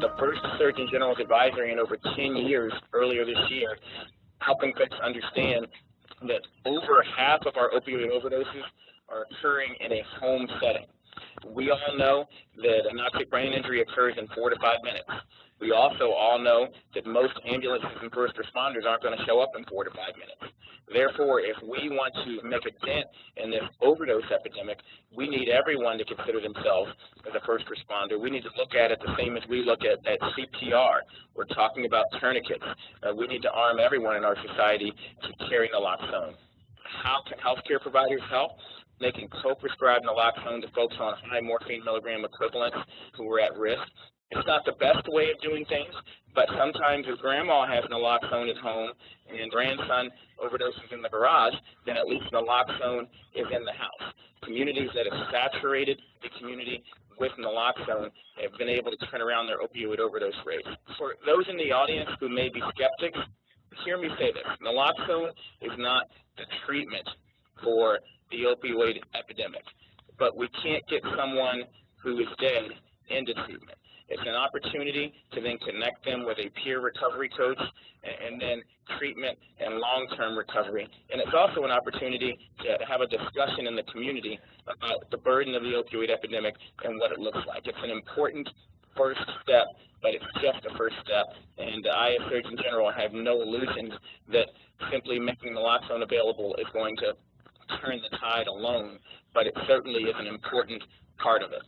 the first Surgeon General's advisory in over 10 years earlier this year, helping folks understand that over half of our opioid overdoses are occurring in a home setting. We all know that a anoxic brain injury occurs in 4 to 5 minutes. We also all know that most ambulances and first responders aren't going to show up in 4 to 5 minutes. Therefore, if we want to make a dent in this overdose epidemic, we need everyone to consider themselves as a first responder. We need to look at it the same as we look at CPR. We're talking about tourniquets. We need to arm everyone in our society to carry naloxone. How can healthcare providers help? They can co-prescribe naloxone to folks on high morphine milligram equivalents who are at risk. It's not the best way of doing things, but sometimes if grandma has naloxone at home and grandson overdoses in the garage, then at least naloxone is in the house. Communities that have saturated the community with naloxone have been able to turn around their opioid overdose rates. For those in the audience who may be skeptics, hear me say this. Naloxone is not the treatment for the opioid epidemic, but we can't get someone who is dead into treatment. It's an opportunity to then connect them with a peer recovery coach and then treatment and long-term recovery. And it's also an opportunity to have a discussion in the community about the burden of the opioid epidemic and what it looks like. It's an important first step, but it's just a first step. And I, as Surgeon General, have no illusions that simply making naloxone available is going to turn the tide alone, but it certainly is an important part of it.